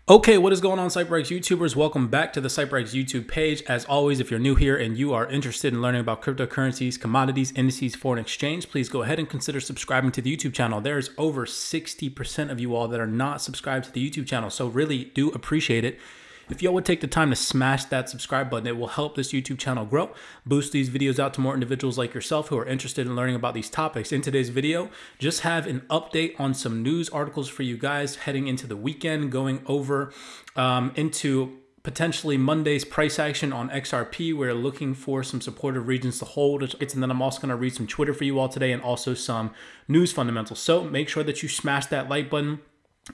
Okay, what is going on, CYPRX YouTubers? Welcome back to the CYPRX YouTube page. As always, if you're new here and you are interested in learning about cryptocurrencies, commodities, indices, foreign exchange, please go ahead and consider subscribing to the YouTube channel. There's over 60% of you all that are not subscribed to the YouTube channel, so really do appreciate it. If y'all would take the time to smash that subscribe button, it will help this YouTube channel grow, boost these videos out to more individuals like yourself who are interested in learning about these topics. In today's video, just have an update on some news articles for you guys heading into the weekend, going over into potentially Monday's price action on XRP. We're looking for some supportive regions to hold. And then I'm also going to read some Twitter for you all today and also some news fundamentals. So make sure that you smash that like button.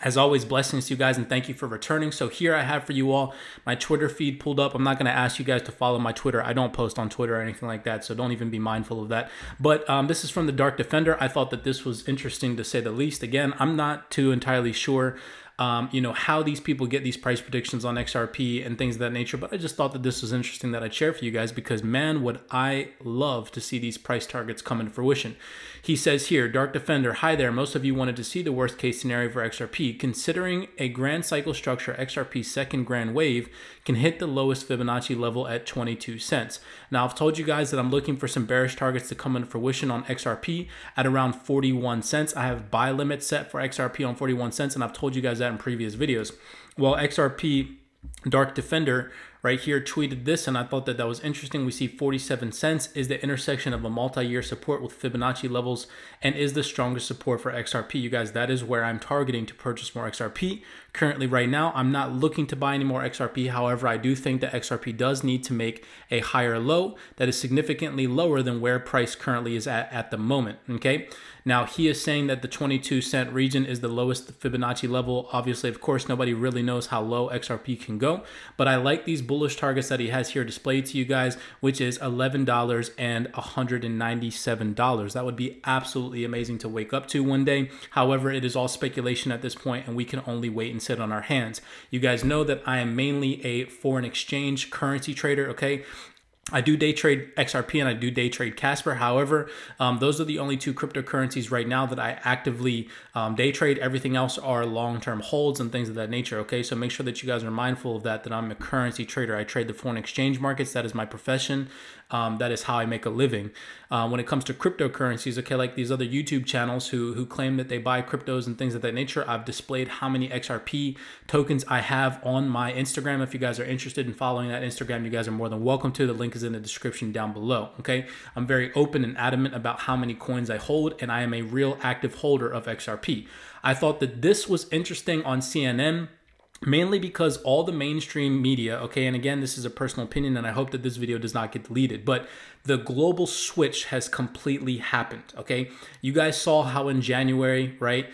As always, blessings to you guys and thank you for returning. So here I have for you all my Twitter feed pulled up. I'm not going to ask you guys to follow my Twitter. I don't post on Twitter or anything like that, so don't even be mindful of that. But this is from the Dark Defender. I thought that this was interesting to say the least. Again, I'm not too entirely sure how these people get these price predictions on XRP and things of that nature. But I just thought that this was interesting that I'd share for you guys because, man, would I love to see these price targets come into fruition. He says here, Dark Defender, hi there. Most of you wanted to see the worst case scenario for XRP. Considering a grand cycle structure, XRP's second grand wave can hit the lowest Fibonacci level at 22 cents. Now, I've told you guys that I'm looking for some bearish targets to come into fruition on XRP at around 41 cents. I have buy limit set for XRP on 41 cents, and I've told you guys that in previous videos. Well, XRP Dark Defender right here tweeted this, and I thought that that was interesting. We see 47 cents is the intersection of a multi-year support with Fibonacci levels and is the strongest support for XRP. You guys, that is where I'm targeting to purchase more XRP. Currently, right now, I'm not looking to buy any more XRP. However, I do think that XRP does need to make a higher low that is significantly lower than where price currently is at the moment, okay? Now, he is saying that the 22-cent region is the lowest Fibonacci level. Obviously, of course, nobody really knows how low XRP can go, but I like these bullish targets that he has here displayed to you guys, which is $11 and $197. That would be absolutely amazing to wake up to one day. However, it is all speculation at this point, and we can only wait and sit on our hands. You guys know that I am mainly a foreign exchange currency trader, okay? I do day trade XRP and I do day trade Casper. However, those are the only two cryptocurrencies right now that I actively day trade. Everything else are long-term holds and things of that nature. Okay, so make sure that you guys are mindful of that I'm a currency trader. I trade the foreign exchange markets. That is my profession. That is how I make a living. When it comes to cryptocurrencies, okay, like these other YouTube channels who claim that they buy cryptos and things of that nature, I've displayed how many XRP tokens I have on my Instagram. If you guys are interested in following that Instagram, you guys are more than welcome to. The link is in the description down below, okay? I'm very open and adamant about how many coins I hold, and I am a real active holder of XRP. I thought that this was interesting on CNN, mainly because all the mainstream media, okay, and again, this is a personal opinion, and I hope that this video does not get deleted, but the global switch has completely happened, okay? You guys saw how in January, right,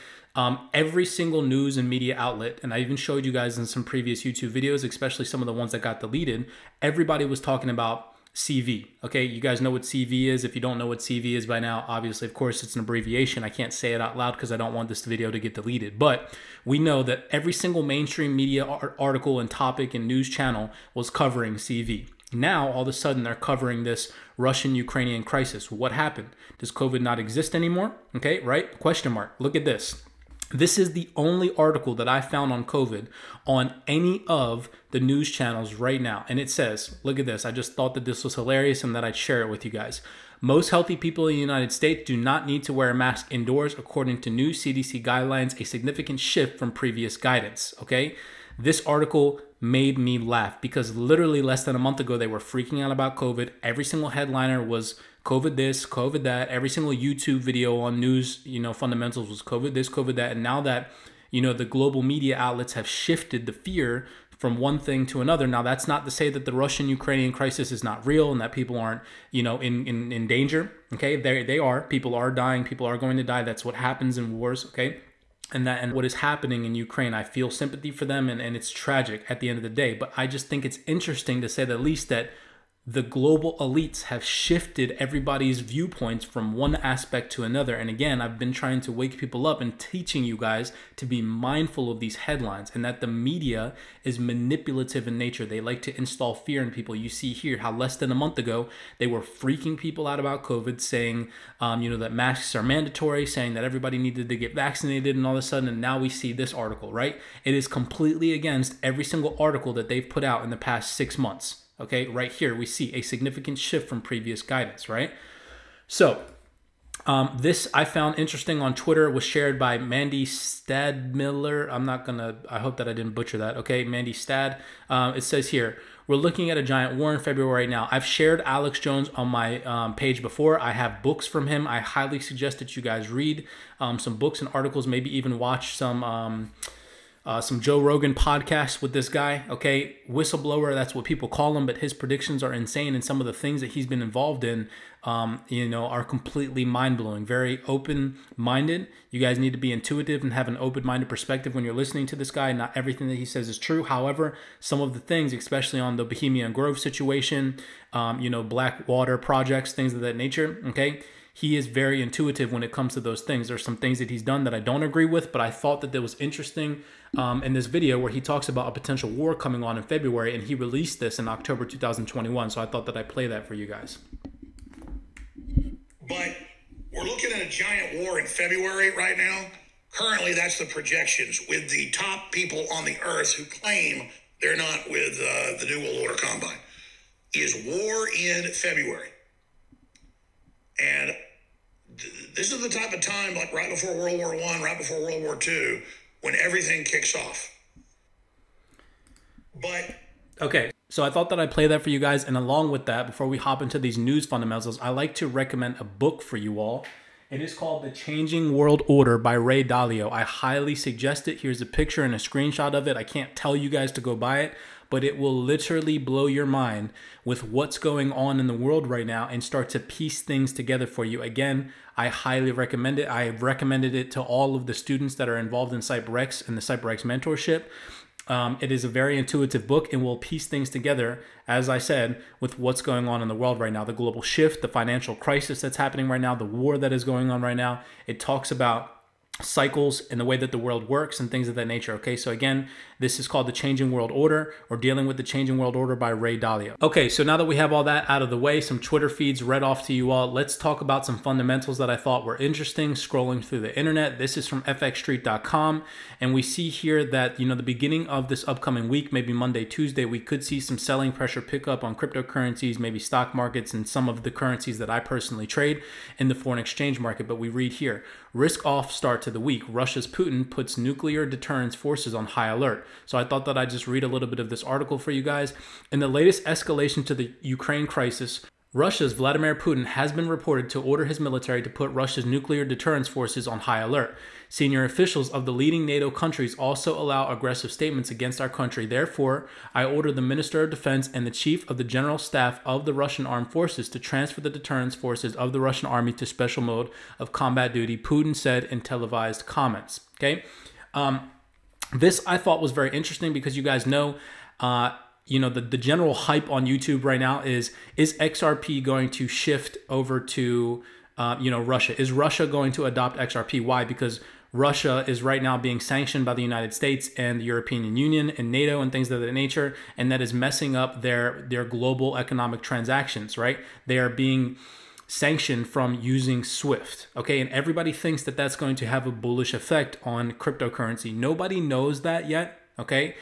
every single news and media outlet, and I even showed you guys in some previous YouTube videos, especially some of the ones that got deleted, everybody was talking about CV, okay? You guys know what CV is. If you don't know what CV is by now, obviously, of course, it's an abbreviation. I can't say it out loud because I don't want this video to get deleted. But we know that every single mainstream media article and topic and news channel was covering CV. Now, all of a sudden, they're covering this Russian-Ukrainian crisis. What happened? Does COVID not exist anymore? Okay, right? Question mark. Look at this. This is the only article that I found on COVID on any of the news channels right now. And it says, look at this. I just thought that this was hilarious and that I'd share it with you guys. Most healthy people in the United States do not need to wear a mask indoors, according to new CDC guidelines, a significant shift from previous guidance, okay? This article made me laugh because literally less than a month ago, they were freaking out about COVID. Every single headliner was COVID this, COVID that. Every single YouTube video on news, fundamentals was COVID this, COVID that. And now that, the global media outlets have shifted the fear from one thing to another. Now, that's not to say that the Russian-Ukrainian crisis is not real and that people aren't, in danger. Okay, they are. People are dying. People are going to die. That's what happens in wars. Okay. And what is happening in Ukraine, I feel sympathy for them, and it's tragic at the end of the day. But I just think it's interesting, to say the least, that the global elites have shifted everybody's viewpoints from one aspect to another. And again, I've been trying to wake people up and teaching you guys to be mindful of these headlines, and that the media is manipulative in nature. They like to install fear in people. You see here how less than a month ago, they were freaking people out about COVID, saying, that masks are mandatory, saying that everybody needed to get vaccinated, and all of a sudden, and now we see this article, right? It is completely against every single article that they've put out in the past 6 months. Okay, right here, we see a significant shift from previous guidance, right? So this I found interesting on Twitter. It was shared by Mandy Stadmiller. I hope that I didn't butcher that. Okay, Mandy Stad. It says here, we're looking at a giant war in February now. I've shared Alex Jones on my page before. I have books from him. I highly suggest that you guys read some books and articles, maybe even watch some Joe Rogan podcasts with this guy, okay? Whistleblower, that's what people call him, but his predictions are insane, and some of the things that he's been involved in, are completely mind-blowing, very open-minded. You guys need to be intuitive and have an open-minded perspective when you're listening to this guy. Not everything that he says is true. However, some of the things, especially on the Bohemian Grove situation, Blackwater projects, things of that nature, okay? He is very intuitive when it comes to those things. There's some things that he's done that I don't agree with, but I thought that was interesting in this video where he talks about a potential war coming on in February, and he released this in October 2021. So I thought that I'd play that for you guys. But we're looking at a giant war in February right now. Currently, that's the projections with the top people on the earth who claim they're not with the New World Order Combine. Is war in February. And this is the type of time, like right before World War I, right before World War II, when everything kicks off. But okay, so I thought that I'd play that for you guys. And along with that, before we hop into these news fundamentals, I like to recommend a book for you all. It is called The Changing World Order by Ray Dalio. I highly suggest it. Here's a picture and a screenshot of it. I can't tell you guys to go buy it, but it will literally blow your mind with what's going on in the world right now and start to piece things together for you. Again, I highly recommend it. I have recommended it to all of the students that are involved in CYPRX and the CYPRX mentorship. It is a very intuitive book and will piece things together, as I said, with what's going on in the world right now, the global shift, the financial crisis that's happening right now, the war that is going on right now. It talks about cycles and the way that the world works and things of that nature. Okay, so again, this is called The Changing World Order, or Dealing with the Changing World Order by Ray Dalio. Okay, so now that we have all that out of the way, some Twitter feeds read off to you all, let's talk about some fundamentals that I thought were interesting scrolling through the internet. This is from fxstreet.com, and we see here that, the beginning of this upcoming week, maybe Monday, Tuesday, we could see some selling pressure pick up on cryptocurrencies, maybe stock markets, and some of the currencies that I personally trade in the foreign exchange market. But we read here, risk off start to the week. Russia's Putin puts nuclear deterrence forces on high alert. So I thought that I'd just read a little bit of this article for you guys. In the latest escalation to the Ukraine crisis, Russia's Vladimir Putin has been reported to order his military to put Russia's nuclear deterrence forces on high alert. Senior officials of the leading NATO countries also allow aggressive statements against our country. Therefore, I order the Minister of Defense and the Chief of the General Staff of the Russian Armed Forces to transfer the deterrence forces of the Russian army to special mode of combat duty, Putin said in televised comments. Okay. This I thought was very interesting because you guys know, the general hype on YouTube right now is XRP going to shift over to, Russia? Is Russia going to adopt XRP? Why? Because Russia is right now being sanctioned by the United States and the European Union and NATO and things of that nature, and that is messing up their global economic transactions, right? They are being sanctioned from using SWIFT, okay? And everybody thinks that that's going to have a bullish effect on cryptocurrency. Nobody knows that yet, okay?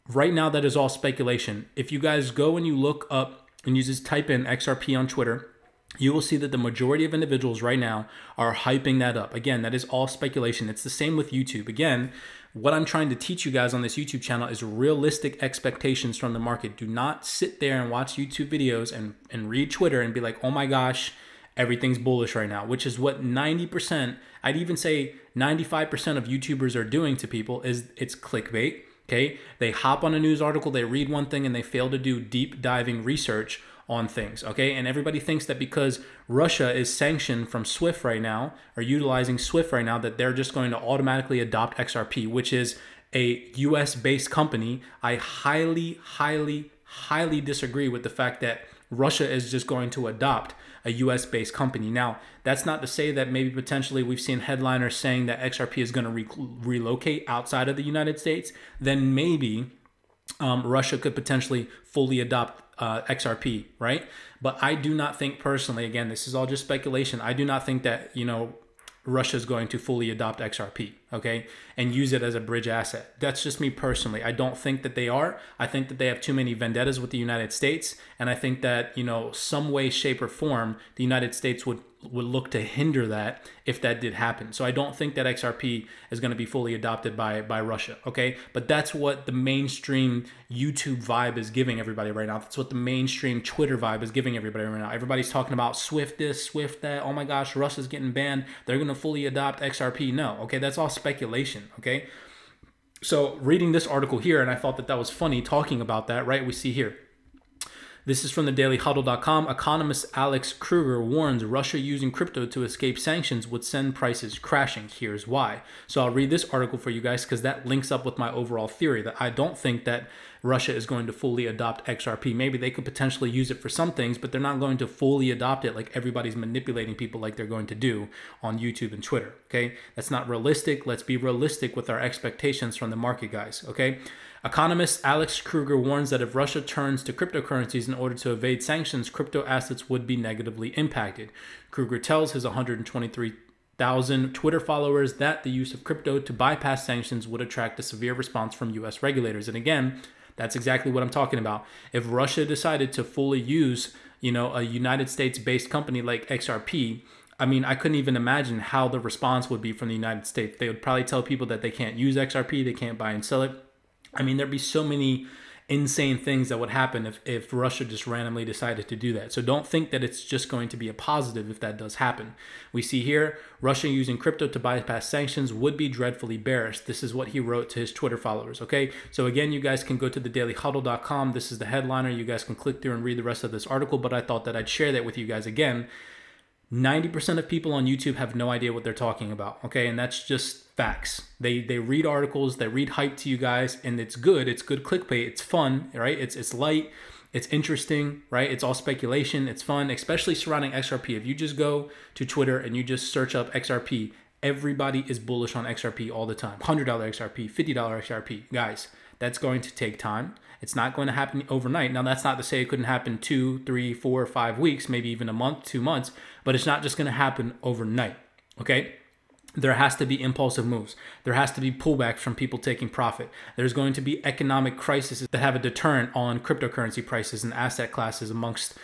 Right now, that is all speculation. If you guys go and you look up and you just type in XRP on Twitter, you will see that the majority of individuals right now are hyping that up. Again, that is all speculation. It's the same with YouTube. Again, what I'm trying to teach you guys on this YouTube channel is realistic expectations from the market. Do not sit there and watch YouTube videos and read Twitter and be like, oh my gosh, everything's bullish right now, which is what 90%, I'd even say 95% of YouTubers are doing to people. It's clickbait, okay? They hop on a news article, they read one thing, and they fail to do deep diving research on things, okay? And everybody thinks that because Russia is sanctioned from SWIFT right now, or utilizing SWIFT right now, that they're just going to automatically adopt XRP, which is a US-based company. I highly, highly, highly disagree with the fact that Russia is just going to adopt a US based company. Now, that's not to say that maybe potentially we've seen headliners saying that XRP is going to relocate outside of the United States. Then maybe Russia could potentially fully adopt XRP, right? But I do not think personally, again, this is all just speculation. I do not think that, Russia is going to fully adopt XRP, okay, and use it as a bridge asset. That's just me personally. I don't think that they are. I think that they have too many vendettas with the United States, and I think that, some way, shape, or form, the United States would look to hinder that if that did happen. So I don't think that XRP is going to be fully adopted by Russia, okay? But that's what the mainstream YouTube vibe is giving everybody right now. That's what the mainstream Twitter vibe is giving everybody right now. Everybody's talking about Swift this, Swift that. Oh my gosh, Russia's getting banned. They're going to fully adopt XRP. No, okay? That's all speculation, okay? So reading this article here, and I thought that was funny talking about that, right? We see here. This is from the dailyhuddle.com. Economist Alex Kruger warns Russia using crypto to escape sanctions would send prices crashing. Here's why. So I'll read this article for you guys because that links up with my overall theory that I don't think that Russia is going to fully adopt XRP. Maybe they could potentially use it for some things, but they're not going to fully adopt it like everybody's manipulating people like they're going to do on YouTube and Twitter, okay? That's not realistic. Let's be realistic with our expectations from the market guys, okay? Economist Alex Kruger warns that if Russia turns to cryptocurrencies in order to evade sanctions, crypto assets would be negatively impacted. Kruger tells his 123,000 Twitter followers that the use of crypto to bypass sanctions would attract a severe response from US regulators. And again, that's exactly what I'm talking about. If Russia decided to fully use, a United States-based company like XRP, I mean, I couldn't even imagine how the response would be from the United States. They would probably tell people that they can't use XRP, they can't buy and sell it. I mean, there'd be so many insane things that would happen if Russia just randomly decided to do that. So don't think that it's just going to be a positive if that does happen. We see here, Russia using crypto to bypass sanctions would be dreadfully bearish. This is what he wrote to his Twitter followers, okay? So again, you guys can go to thedailyhuddle.com. This is the headliner. You guys can click through and read the rest of this article, but I thought that I'd share that with you guys again. 90% of people on YouTube have no idea what they're talking about, okay? And that's just facts. They read articles, they read hype to you guys, and it's good clickbait, it's fun, right? It's light, it's interesting, right? It's all speculation, it's fun, especially surrounding XRP. If you just go to Twitter and you just search up XRP, everybody is bullish on XRP all the time. $100 XRP, $50 XRP. Guys, that's going to take time. It's not going to happen overnight. Now, that's not to say it couldn't happen 2, 3, 4, 5 weeks, maybe even a month, 2 months, but it's not just going to happen overnight, okay? There has to be impulsive moves. There has to be pullbacks from people taking profit. There's going to be economic crises that have a deterrent on cryptocurrency prices and asset classes amongst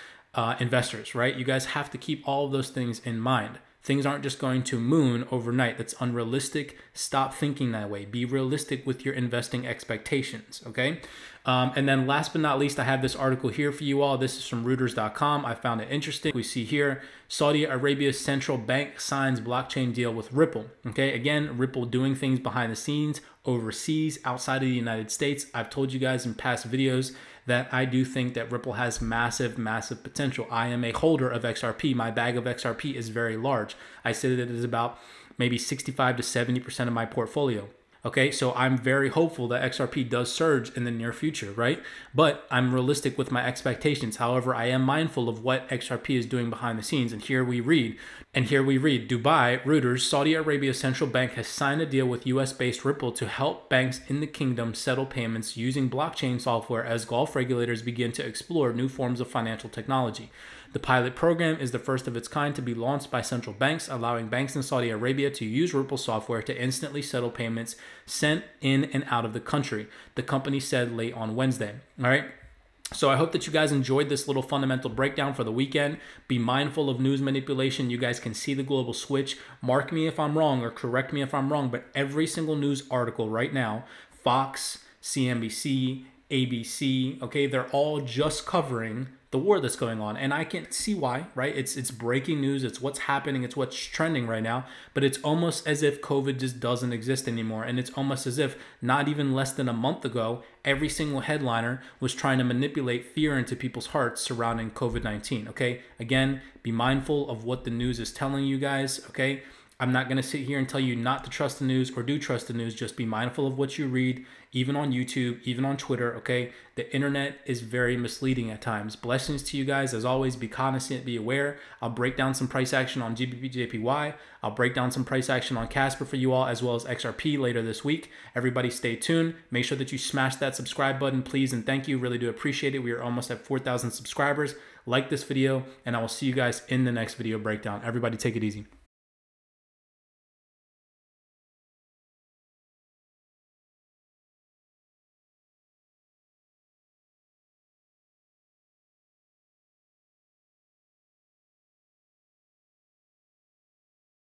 investors, right? You guys have to keep all of those things in mind. Things aren't just going to moon overnight. That's unrealistic. Stop thinking that way. Be realistic with your investing expectations, okay? And then last but not least, I have this article here for you all. This is from Reuters.com. I found it interesting. We see here, Saudi Arabia's central bank signs blockchain deal with Ripple, okay? Again, Ripple doing things behind the scenes, overseas, outside of the United States. I've told you guys in past videos that I do think that Ripple has massive, massive potential. I am a holder of XRP. My bag of XRP is very large. I say that it is about maybe 65 to 70% of my portfolio. Okay, so I'm very hopeful that XRP does surge in the near future, right? But I'm realistic with my expectations. However, I am mindful of what XRP is doing behind the scenes. And here we read, Dubai, Reuters, Saudi Arabia's central bank has signed a deal with US-based Ripple to help banks in the kingdom settle payments using blockchain software as Gulf regulators begin to explore new forms of financial technology. The pilot program is the first of its kind to be launched by central banks, allowing banks in Saudi Arabia to use Ripple software to instantly settle payments sent in and out of the country, the company said late on Wednesday. All right. So I hope that you guys enjoyed this little fundamental breakdown for the weekend. Be mindful of news manipulation. You guys can see the global switch. Mark me if I'm wrong or correct me if I'm wrong, but every single news article right now, Fox, CNBC, ABC, okay, they're all just covering the war that's going on. And I can see why, right? It's breaking news. It's what's happening. It's what's trending right now. But it's almost as if COVID just doesn't exist anymore. And it's almost as if not even less than a month ago, every single headliner was trying to manipulate fear into people's hearts surrounding COVID-19, okay? Again, be mindful of what the news is telling you guys, okay? I'm not going to sit here and tell you not to trust the news or do trust the news. Just be mindful of what you read, even on YouTube, even on Twitter, okay? The internet is very misleading at times. Blessings to you guys. As always, be cognizant, be aware. I'll break down some price action on GBP, JPY. I'll break down some price action on Casper for you all, as well as XRP later this week. Everybody stay tuned. Make sure that you smash that subscribe button, please, and thank you. Really do appreciate it. We are almost at 4,000 subscribers. Like this video, and I will see you guys in the next video breakdown. Everybody take it easy.